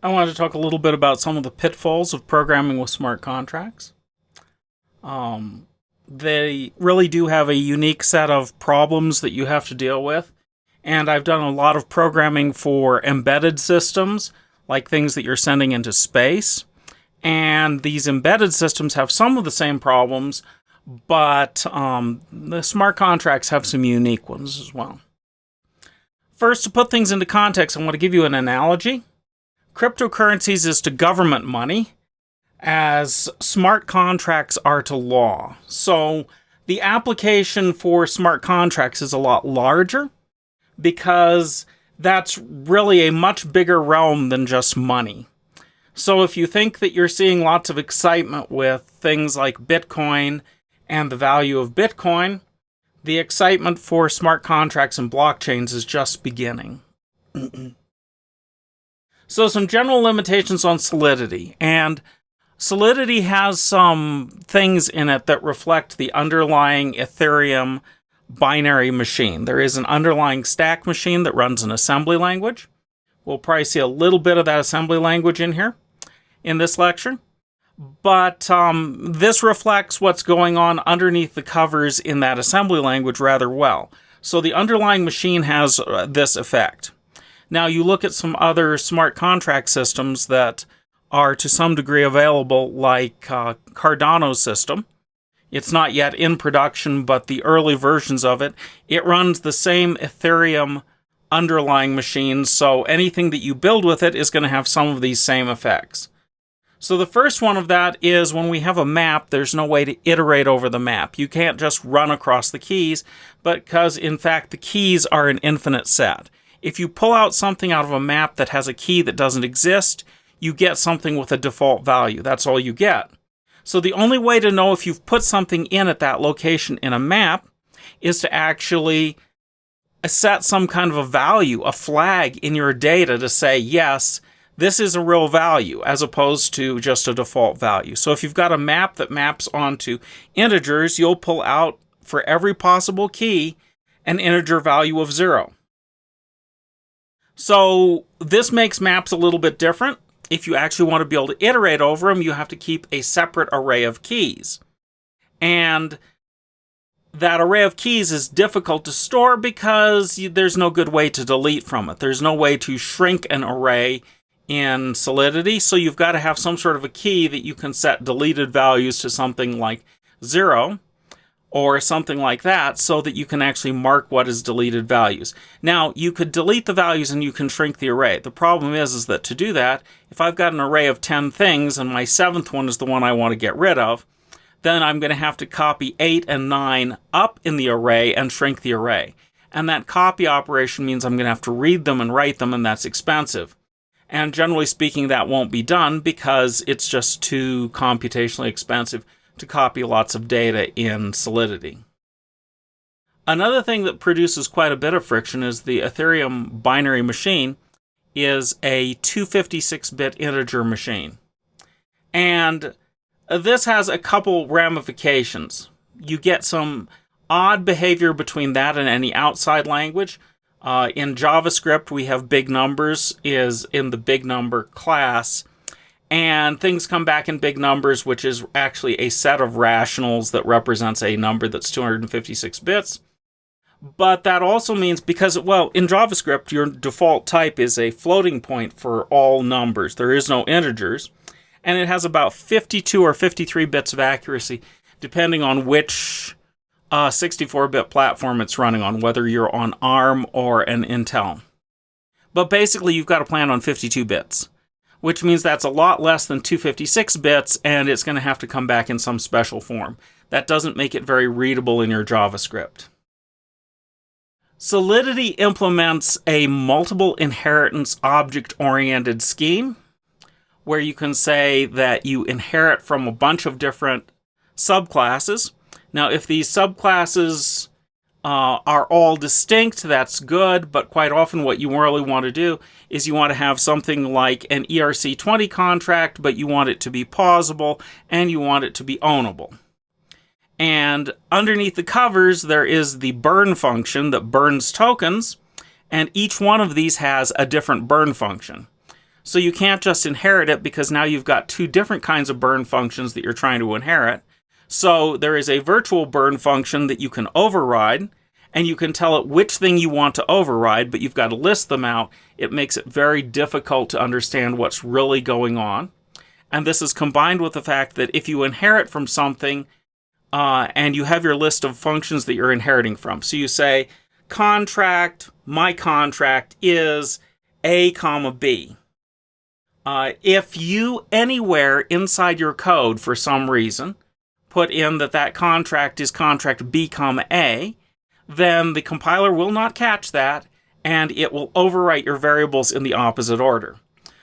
I wanted to talk a little bit about some of the pitfalls of programming with smart contracts. They really do have a unique set of problems that you have to deal with, and I've done a lot of programming for embedded systems, like things that you're sending into space, and these embedded systems have some of the same problems, but the smart contracts have some unique ones as well. First, to put things into context, I want to give you an analogy. Cryptocurrencies is to government money, as smart contracts are to law. So the application for smart contracts is a lot larger because that's really a much bigger realm than just money. So if you think that you're seeing lots of excitement with things like Bitcoin and the value of Bitcoin, the excitement for smart contracts and blockchains is just beginning. So some general limitations on Solidity. And Solidity has some things in it that reflect the underlying Ethereum binary machine. There is an underlying stack machine that runs an assembly language. We'll probably see a little bit of that assembly language in here in this lecture. But this reflects what's going on underneath the covers in that assembly language rather well. So the underlying machine has this effect. Now you look at some other smart contract systems that are to some degree available, like Cardano's system. It's not yet in production, but the early versions of it, it runs the same Ethereum underlying machine, so anything that you build with it is going to have some of these same effects. So the first one of that is when we have a map, there's no way to iterate over the map. You can't just run across the keys, because in fact the keys are an infinite set. If you pull out something out of a map that has a key that doesn't exist, you get something with a default value. That's all you get. So the only way to know if you've put something in at that location in a map is to actually set some kind of a value, a flag in your data to say, yes, this is a real value, as opposed to just a default value. So if you've got a map that maps onto integers, you'll pull out, for every possible key, an integer value of 0. So this makes maps a little bit different. If you actually want to be able to iterate over them, you have to keep a separate array of keys. And that array of keys is difficult to store because there's no good way to delete from it. There's no way to shrink an array in Solidity, so you've got to have some sort of a key that you can set deleted values to something like 0 or something like that, so that you can actually mark what is deleted values. Now, you could delete the values and you can shrink the array. The problem is that to do that, if I've got an array of 10 things and my 7th one is the one I want to get rid of, then I'm going to have to copy 8 and 9 up in the array and shrink the array. And that copy operation means I'm going to have to read them and write them, and that's expensive. And generally speaking, that won't be done because it's just too computationally expensive to copy lots of data in Solidity. Another thing that produces quite a bit of friction is the Ethereum binary machine is a 256-bit integer machine. And this has a couple ramifications. You get some odd behavior between that and any outside language. In JavaScript, we have big numbers is in the big number class, and things come back in big numbers, which is actually a set of rationals that represents a number that's 256 bits. But that also means, because, well, in JavaScript, your default type is a floating point for all numbers. There is no integers, and it has about 52 or 53 bits of accuracy, depending on which 64-bit platform it's running on, whether you're on ARM or an Intel. But basically, you've got to plan on 52 bits, which means that's a lot less than 256 bits, and it's going to have to come back in some special form. That doesn't make it very readable in your JavaScript. Solidity implements a multiple inheritance object-oriented scheme, where you can say that you inherit from a bunch of different subclasses. Now, if these subclasses are all distinct, that's good, but quite often what you really want to do is you want to have something like an ERC20 contract, but you want it to be pausable, and you want it to be ownable. And underneath the covers, there is the burn function that burns tokens, and each one of these has a different burn function. So you can't just inherit it, because now you've got two different kinds of burn functions that you're trying to inherit. So there is a virtual burn function that you can override, and you can tell it which thing you want to override, but you've got to list them out. It makes it very difficult to understand what's really going on. And this is combined with the fact that if you inherit from something, and you have your list of functions that you're inheriting from. So you say, contract, my contract is A, comma, B. If you anywhere inside your code, for some reason, put in that contract is contract B, comma, A, then the compiler will not catch that, and it will overwrite your variables in the opposite order.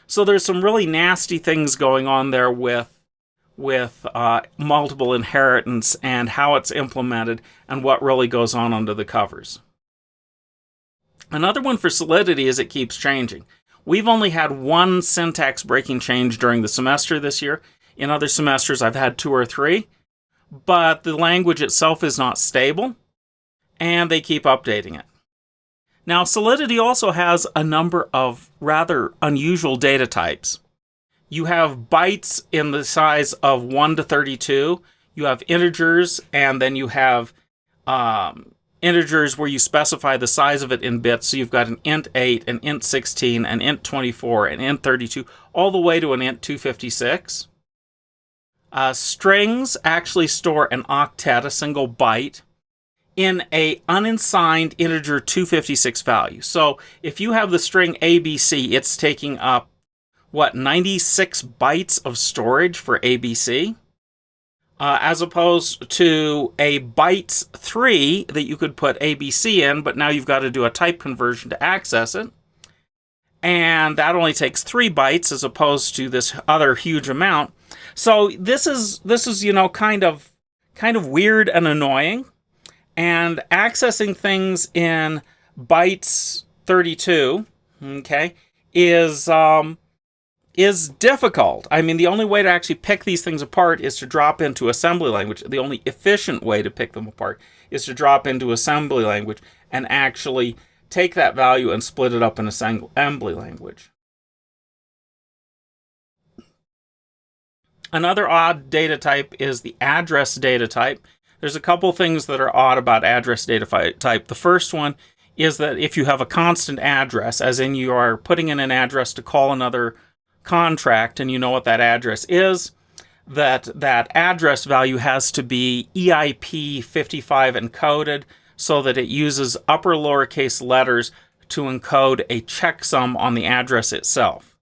So there's some really nasty things going on there with multiple inheritance and how it's implemented and what really goes on under the covers. Another one for Solidity is it keeps changing. We've only had one syntax breaking change during the semester this year. In other semesters, I've had 2 or 3. But the language itself is not stable, and they keep updating it. Now, Solidity also has a number of rather unusual data types. You have bytes in the size of 1 to 32. You have integers, and then you have integers where you specify the size of it in bits. So you've got an int 8, an int 16, an int 24, an int 32, all the way to an int 256. Strings actually store an octet, a single byte, in a unsigned integer 256 value. So if you have the string ABC, it's taking up 96 bytes of storage for ABC, as opposed to a bytes 3 that you could put ABC in, but now you've got to do a type conversion to access it. And that only takes 3 bytes as opposed to this other huge amount. So this is kind of weird and annoying. And accessing things in bytes 32, okay, is difficult. I mean, the only way to actually pick these things apart is to drop into assembly language. The only efficient way to pick them apart is to drop into assembly language and actually take that value and split it up in assembly language. Another odd data type is the address data type. There's a couple things that are odd about address data type. The first one is that if you have a constant address, as in you are putting in an address to call another contract and you know what that address is, that address value has to be EIP 55 encoded so that it uses upper lowercase letters to encode a checksum on the address itself.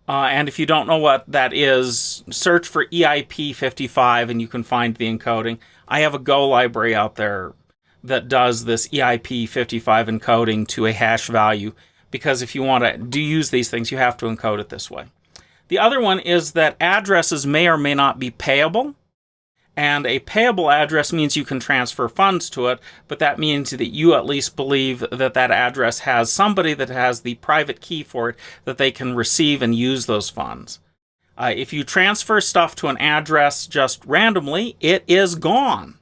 And if you don't know what that is, search for EIP 55 and you can find the encoding. I have a Go library out there that does this EIP 55 encoding to a hash value, because if you want to use these things, you have to encode it this way. The other one is that addresses may or may not be payable. And a payable address means you can transfer funds to it, but that means that you at least believe that that address has somebody that has the private key for it, that they can receive and use those funds. If you transfer stuff to an address just randomly, it is gone.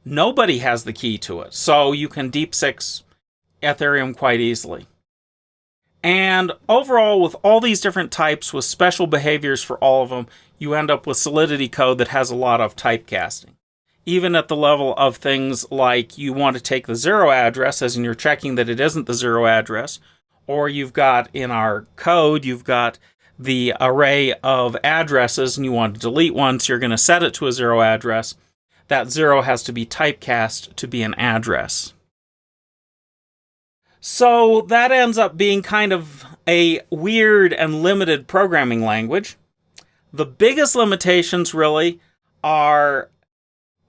Nobody has the key to it, so you can deep six Ethereum quite easily. And overall, with all these different types with special behaviors for all of them, you end up with Solidity code that has a lot of typecasting. Even at the level of things like you want to take the 0 address, as in you're checking that it isn't the 0 address, or you've got in our code, you've got the array of addresses and you want to delete one, so you're going to set it to a 0 address. That 0 has to be typecast to be an address. So that ends up being kind of a weird and limited programming language. The biggest limitations really are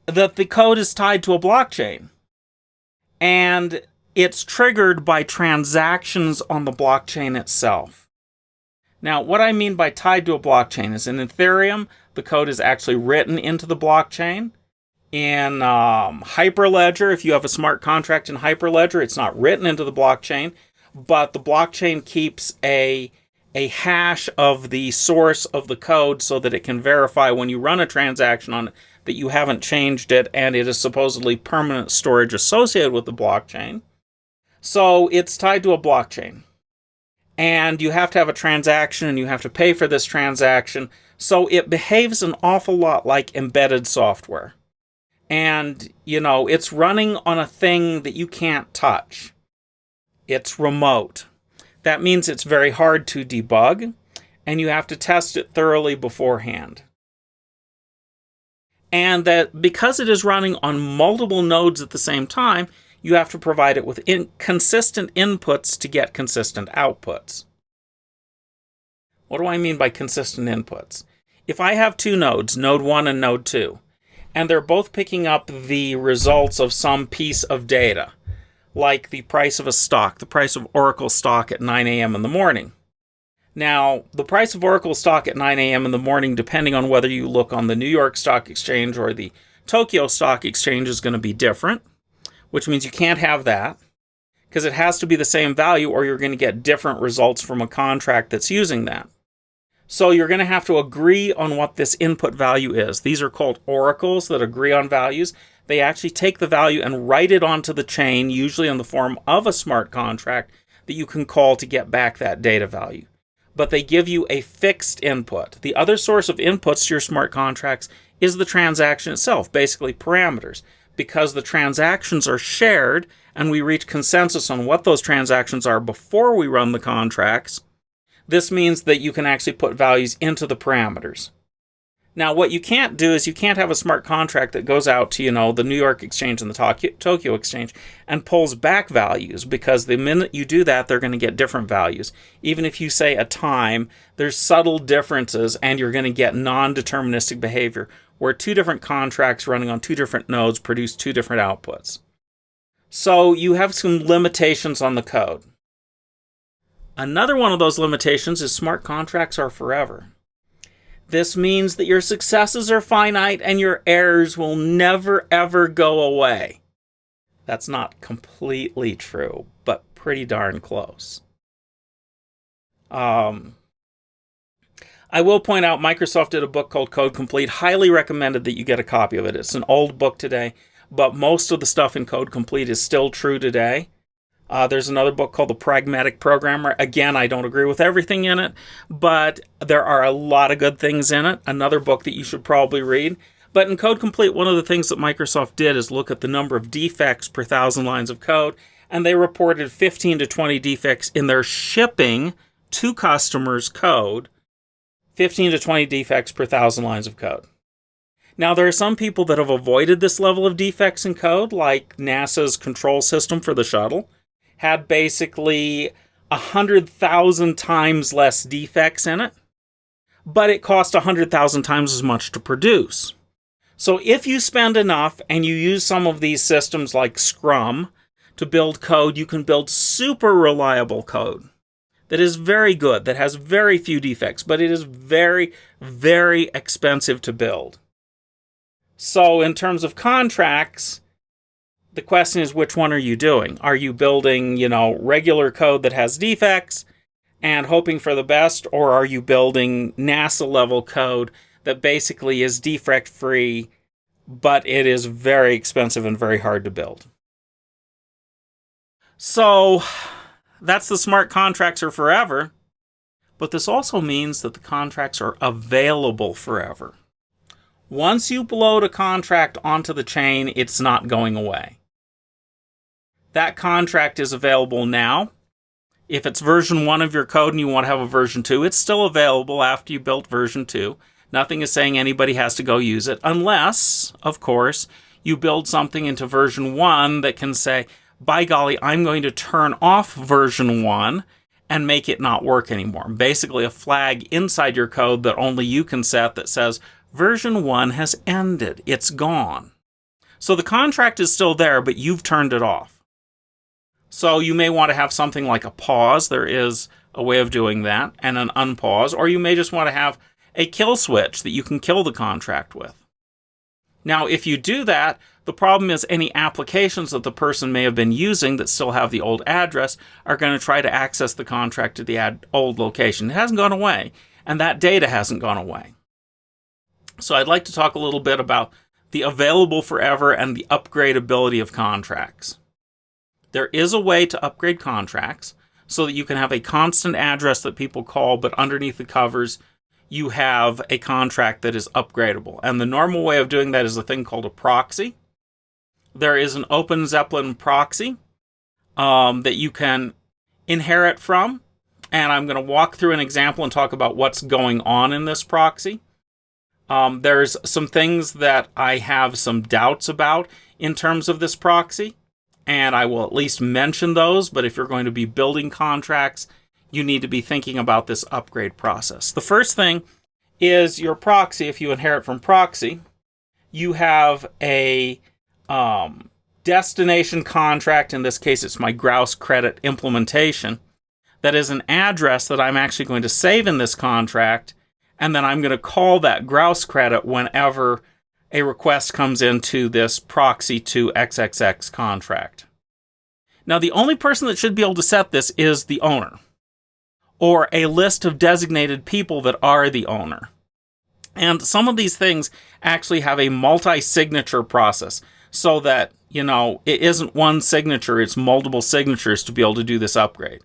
that the code is tied to a blockchain. And it's triggered by transactions on the blockchain itself. Now, what I mean by tied to a blockchain is in Ethereum, the code is actually written into the blockchain. In Hyperledger, if you have a smart contract in Hyperledger, it's not written into the blockchain, but the blockchain keeps a hash of the source of the code so that it can verify when you run a transaction on it that you haven't changed it, and it is supposedly permanent storage associated with the blockchain. So it's tied to a blockchain. and you have to have a transaction and you have to pay for this transaction. So it behaves an awful lot like embedded software. And, it's running on a thing that you can't touch. It's remote. That means it's very hard to debug, and you have to test it thoroughly beforehand. And that because it is running on multiple nodes at the same time, you have to provide it with consistent inputs to get consistent outputs. What do I mean by consistent inputs? If I have two nodes, node 1 and node 2, and they're both picking up the results of some piece of data, like the price of a stock, the price of Oracle stock at 9 a.m. in the morning. Now, the price of Oracle stock at 9 a.m. in the morning, depending on whether you look on the New York Stock Exchange or the Tokyo Stock Exchange, is going to be different, which means you can't have that, because it has to be the same value or you're going to get different results from a contract that's using that. So you're going to have to agree on what this input value is. These are called oracles that agree on values. They actually take the value and write it onto the chain, usually in the form of a smart contract that you can call to get back that data value. But they give you a fixed input. The other source of inputs to your smart contracts is the transaction itself, basically parameters. Because the transactions are shared and we reach consensus on what those transactions are before we run the contracts, this means that you can actually put values into the parameters. Now, what you can't do is you can't have a smart contract that goes out to, the New York Exchange and the Tokyo Exchange and pulls back values, because the minute you do that, they're going to get different values. Even if you say a time, there's subtle differences and you're going to get non-deterministic behavior, where two different contracts running on two different nodes produce two different outputs. So you have some limitations on the code. Another one of those limitations is smart contracts are forever. This means that your successes are finite and your errors will never, ever go away. That's not completely true, but pretty darn close. I will point out Microsoft did a book called Code Complete. Highly recommended that you get a copy of it. It's an old book today, but most of the stuff in Code Complete is still true today. There's another book called The Pragmatic Programmer. Again, I don't agree with everything in it, but there are a lot of good things in it. Another book that you should probably read. But in Code Complete, one of the things that Microsoft did is look at the number of defects per 1,000 lines of code, and they reported 15 to 20 defects in their shipping to customers code, 15 to 20 defects per 1,000 lines of code. Now, there are some people that have avoided this level of defects in code, like NASA's control system for the shuttle had basically 100,000 times less defects in it, but it cost 100,000 times as much to produce. So if you spend enough and you use some of these systems like Scrum to build code, you can build super reliable code that is very good, that has very few defects, but it is very, very expensive to build. So in terms of contracts, the question is, which one are you doing? Are you building, regular code that has defects and hoping for the best, or are you building NASA-level code that basically is defect-free, but it is very expensive and very hard to build? So that's the smart contracts are forever, but this also means that the contracts are available forever. Once you load a contract onto the chain, it's not going away. That contract is available now. If it's version 1 of your code and you want to have a version 2, it's still available after you built version 2. Nothing is saying anybody has to go use it, unless, of course, you build something into version 1 that can say, by golly, I'm going to turn off version 1 and make it not work anymore. Basically, a flag inside your code that only you can set that says, version 1 has ended. It's gone. So the contract is still there, but you've turned it off. So you may want to have something like a pause. There is a way of doing that, and an unpause. Or you may just want to have a kill switch that you can kill the contract with. Now, if you do that, the problem is any applications that the person may have been using that still have the old address are going to try to access the contract to the old location. It hasn't gone away, and that data hasn't gone away. So I'd like to talk a little bit about the available forever and the upgradeability of contracts. There is a way to upgrade contracts. so that you can have a constant address that people call, but underneath the covers, you have a contract that is upgradable. And the normal way of doing that is a thing called a proxy. There is an Open Zeppelin proxy that you can inherit from. And I'm going to walk through an example and talk about what's going on in this proxy. There's some things that I have some doubts about in terms of this proxy, and I will at least mention those, but if you're going to be building contracts, you need to be thinking about this upgrade process. The first thing is your proxy. If you inherit from proxy, you have a destination contract. In this case, it's my grouse credit implementation. That is an address that I'm actually going to save in this contract, and then I'm going to call that grouse credit whenever a request comes into this proxy to XXX contract. Now, the only person that should be able to set this is the owner, or a list of designated people that are the owner. And some of these things actually have a multi-signature process, so that, it isn't one signature, it's multiple signatures to be able to do this upgrade.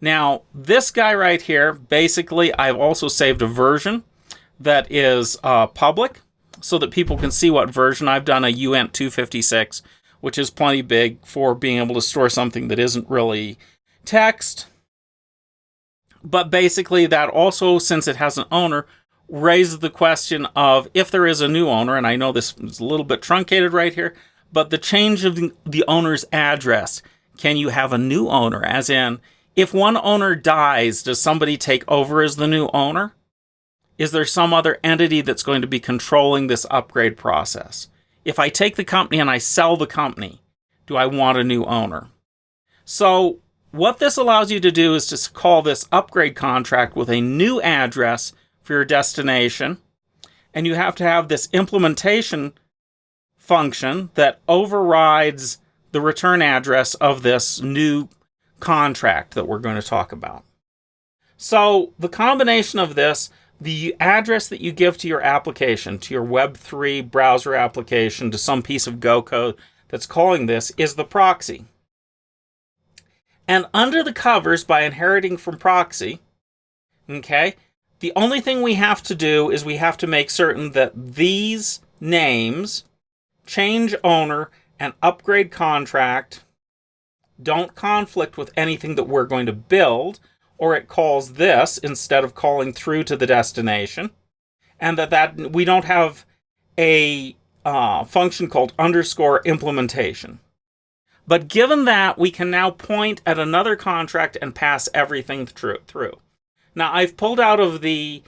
Now, this guy right here, basically, I've also saved a version that is public so that people can see what version. I've done a UNT 256, which is plenty big for being able to store something that isn't really text. But basically, that also, since it has an owner, raises the question of if there is a new owner, and I know this is a little bit truncated right here, but the change of the owner's address. Can you have a new owner? As in, if one owner dies, does somebody take over as the new owner? Is there some other entity that's going to be controlling this upgrade process? If I take the company and I sell the company, do I want a new owner? So what this allows you to do is to call this upgrade contract with a new address for your destination, and you have to have this implementation function that overrides the return address of this new contract that we're going to talk about. So the combination of this, the address that you give to your application, to your Web3 browser application, to some piece of Go code that's calling this, is the proxy. And under the covers, by inheriting from proxy, okay, the only thing we have to do is we have to make certain that these names, change owner and upgrade contract, don't conflict with anything that we're going to build, or it calls this instead of calling through to the destination, and that we don't have a function called underscore implementation. But given that, we can now point at another contract and pass everything through. Now, I've pulled out of the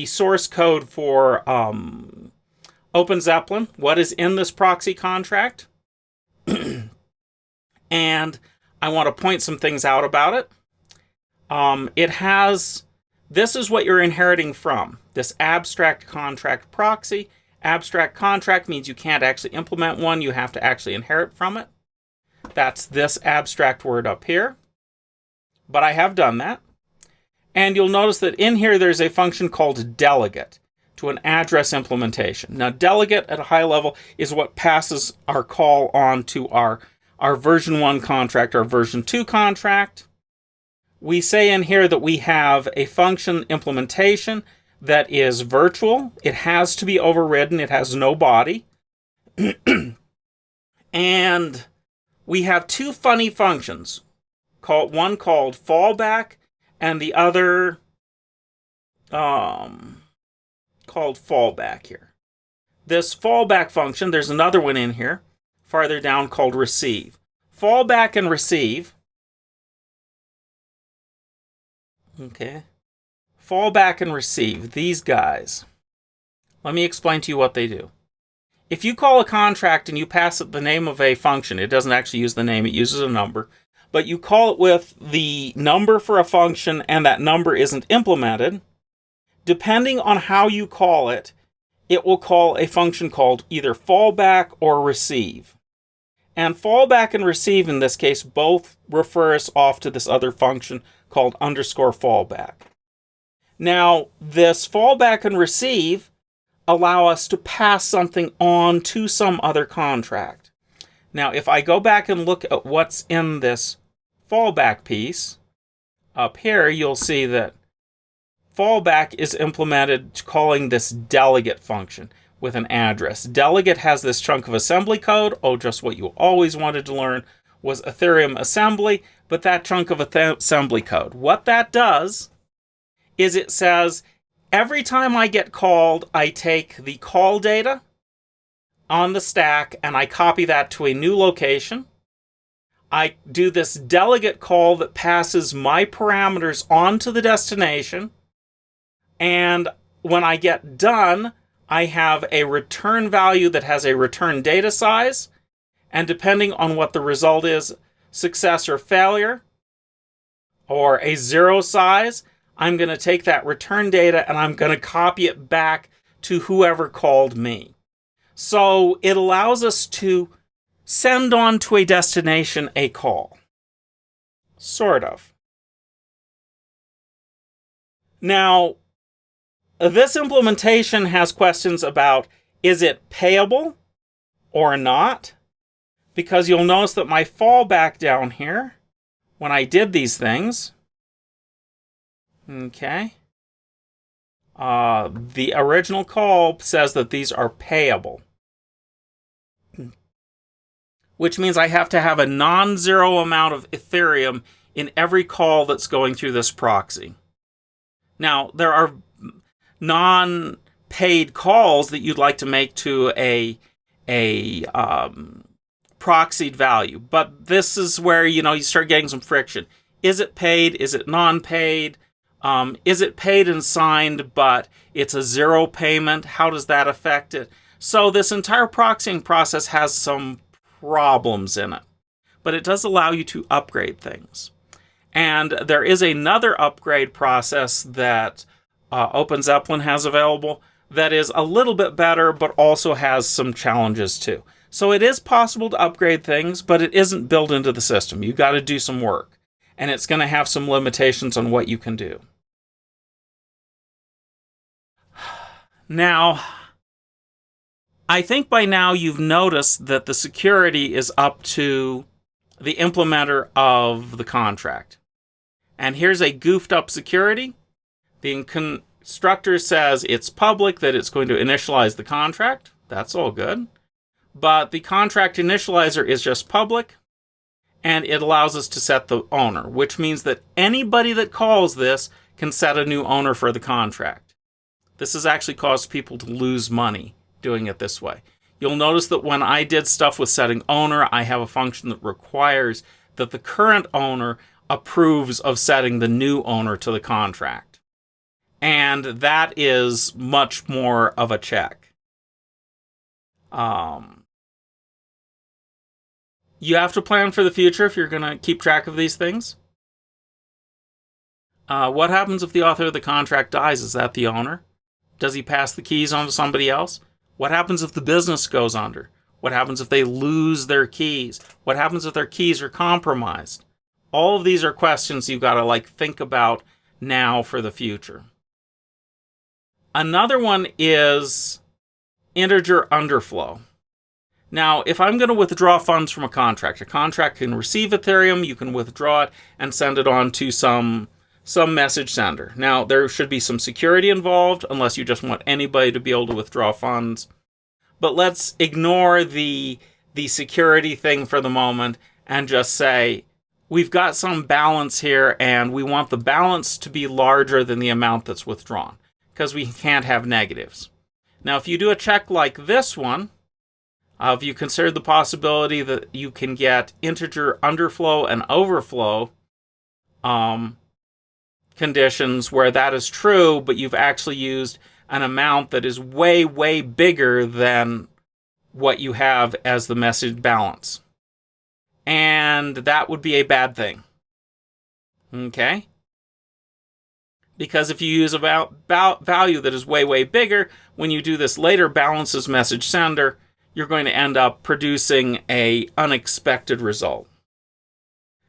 source code for Open Zeppelin what is in this proxy contract. And I want to point some things out about it. This is what you're inheriting from, this abstract contract proxy. Abstract contract means you can't actually implement one, you have to actually inherit from it. That's this abstract word up here. But I have done that. And you'll notice that in here there's a function called delegate to an address implementation. Now, delegate at a high level is what passes our call on to our version 1 contract, our version 2 contract. We say in here that we have a function implementation that is virtual. It has to be overridden. It has no body. And we have two funny functions, one called fallback and the other called fallback here. This fallback function, there's another one in here, farther down, called receive. Fallback and receive. Okay. Fallback and receive, these guys. Let me explain to you what they do. If you call a contract and you pass it the name of a function, it doesn't actually use the name, it uses a number, but you call it with the number for a function and that number isn't implemented, depending on how you call it, it will call a function called either fallback or receive. And fallback and receive in this case both refer us off to this other function called underscore fallback. Now, this fallback and receive allow us to pass something on to some other contract. Now, if I go back and look at what's in this fallback piece, up here, you'll see that fallback is implemented calling this delegate function with an address. Delegate has this chunk of assembly code. Oh, just what you always wanted to learn was Ethereum assembly, but that chunk of assembly code. What that does is it says, every time I get called, I take the call data on the stack and I copy that to a new location. I do this delegate call that passes my parameters onto the destination. And when I get done, I have a return value that has a return data size. And depending on what the result is, success or failure, or a zero size, I'm going to take that return data and I'm going to copy it back to whoever called me. So it allows us to send on to a destination a call. Sort of. Now, this implementation has questions about, is it payable or not? Because you'll notice that my fallback down here, when I did these things, okay, the original call says that these are payable, which means I have to have a non-zero amount of Ethereum in every call that's going through this proxy. Now, there are non-paid calls that you'd like to make to a proxied value, but this is where you start getting some friction. Is it paid? Is it non-paid? Is it paid and signed, but it's a zero payment? How does that affect it? So this entire proxying process has some problems in it, but it does allow you to upgrade things. And there is another upgrade process that OpenZeppelin has available that is a little bit better, but also has some challenges too. So it is possible to upgrade things, but it isn't built into the system. You've got to do some work, and it's going to have some limitations on what you can do. Now, I think by now you've noticed that the security is up to the implementer of the contract. And here's a goofed up security. The constructor says it's public, that it's going to initialize the contract. That's all good. But the contract initializer is just public, and it allows us to set the owner, which means that anybody that calls this can set a new owner for the contract. This has actually caused people to lose money doing it this way. You'll notice that when I did stuff with setting owner, I have a function that requires that the current owner approves of setting the new owner to the contract. And that is much more of a check. You have to plan for the future if you're going to keep track of these things. What happens if the author of the contract dies? Is that the owner? Does he pass the keys on to somebody else? What happens if the business goes under? What happens if they lose their keys? What happens if their keys are compromised? All of these are questions you've got to think about now for the future. Another one is integer underflow. Now, if I'm going to withdraw funds from a contract can receive Ethereum, you can withdraw it and send it on to some message sender. Now, there should be some security involved, unless you just want anybody to be able to withdraw funds. But let's ignore the security thing for the moment and just say, we've got some balance here, and we want the balance to be larger than the amount that's withdrawn, because we can't have negatives. Now, if you do a check like this one, if you consider the possibility that you can get integer underflow and overflow conditions where that is true, but you've actually used an amount that is way, way bigger than what you have as the message balance. And that would be a bad thing. Okay? Because if you use a value that is way, way bigger, when you do this later balances message sender, you're going to end up producing an unexpected result.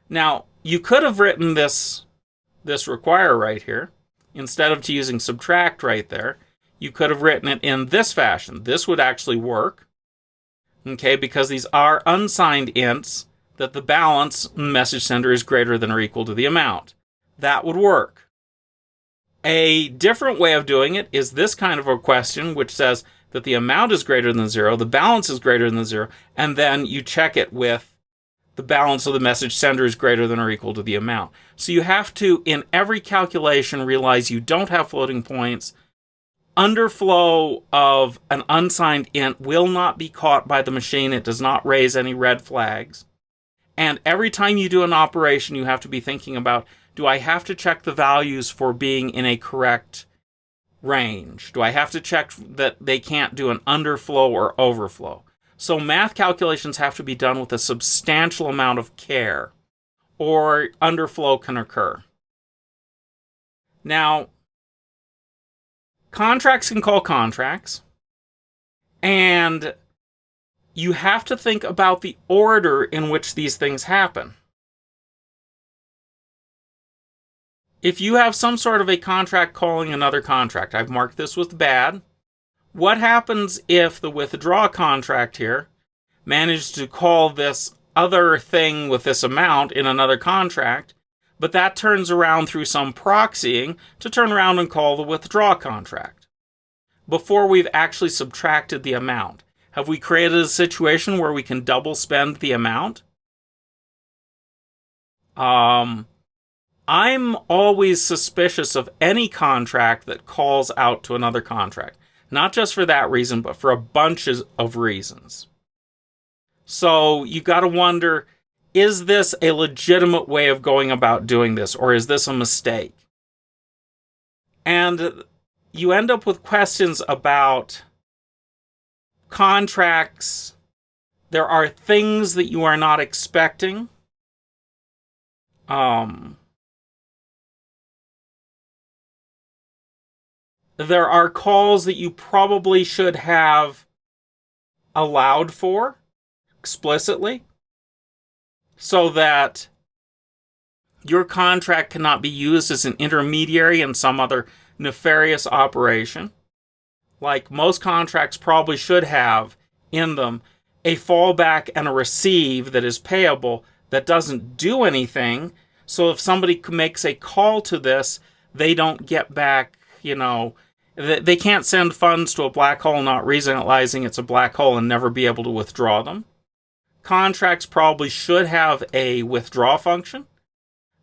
Now, you could have written this require right here. Instead of using subtract right there, you could have written it in this fashion. This would actually work, okay, because these are unsigned ints that the balance message sender is greater than or equal to the amount. that would work. A different way of doing it is this kind of a question, which says that the amount is greater than 0, the balance is greater than 0, and then you check it with the balance of the message sender is greater than or equal to the amount. So you have to, in every calculation, realize you don't have floating points. Underflow of an unsigned int will not be caught by the machine. It does not raise any red flags. And every time you do an operation, you have to be thinking about, do I have to check the values for being in a correct range? Do I have to check that they can't do an underflow or overflow? So math calculations have to be done with a substantial amount of care, or underflow can occur. Now, contracts can call contracts, and you have to think about the order in which these things happen. If you have some sort of a contract calling another contract, I've marked this with bad. What happens if the withdraw contract here managed to call this other thing with this amount in another contract, but that turns around through some proxying to turn around and call the withdraw contract before we've actually subtracted the amount? Have we created a situation where we can double spend the amount? I'm always suspicious of any contract that calls out to another contract. Not just for that reason, but for a bunch of reasons. So you've got to wonder, is this a legitimate way of going about doing this, or is this a mistake? And you end up with questions about contracts. There are things that you are not expecting. There are calls that you probably should have allowed for explicitly so that your contract cannot be used as an intermediary in some other nefarious operation. Like most contracts probably should have in them a fallback and a receive that is payable that doesn't do anything. So if somebody makes a call to this, they don't get back, they can't send funds to a black hole not realizing it's a black hole and never be able to withdraw them. Contracts probably should have a withdraw function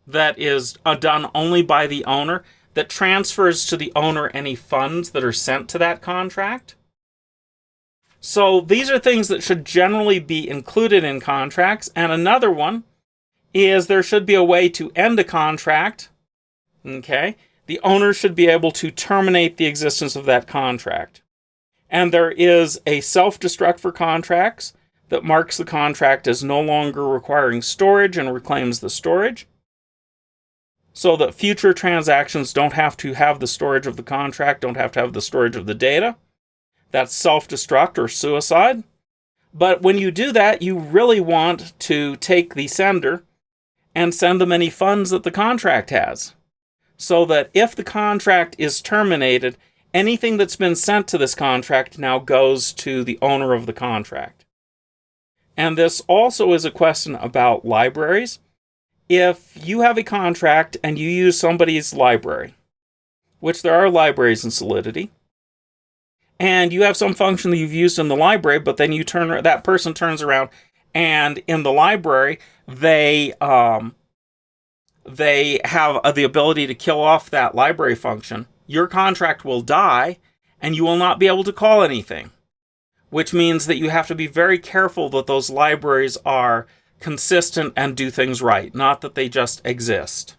that is done only by the owner, that transfers to the owner any funds that are sent to that contract. So these are things that should generally be included in contracts. And another one is there should be a way to end a contract. Okay? The owner should be able to terminate the existence of that contract. And there is a self-destruct for contracts that marks the contract as no longer requiring storage and reclaims the storage, so that future transactions don't have to have the storage of the contract, don't have to have the storage of the data. That's self-destruct or suicide. But when you do that, you really want to take the sender and send them any funds that the contract has, so that if the contract is terminated, anything that's been sent to this contract now goes to the owner of the contract. And this also is a question about libraries. If you have a contract and you use somebody's library, which there are libraries in Solidity, and you have some function that you've used in the library, but then that person turns around and in the library, they have the ability to kill off that library function, your contract will die and you will not be able to call anything, which means that you have to be very careful that those libraries are consistent and do things right, not that they just exist.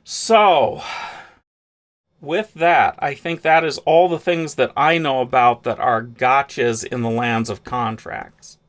So, with that, I think that is all the things that I know about that are gotchas in the lands of contracts.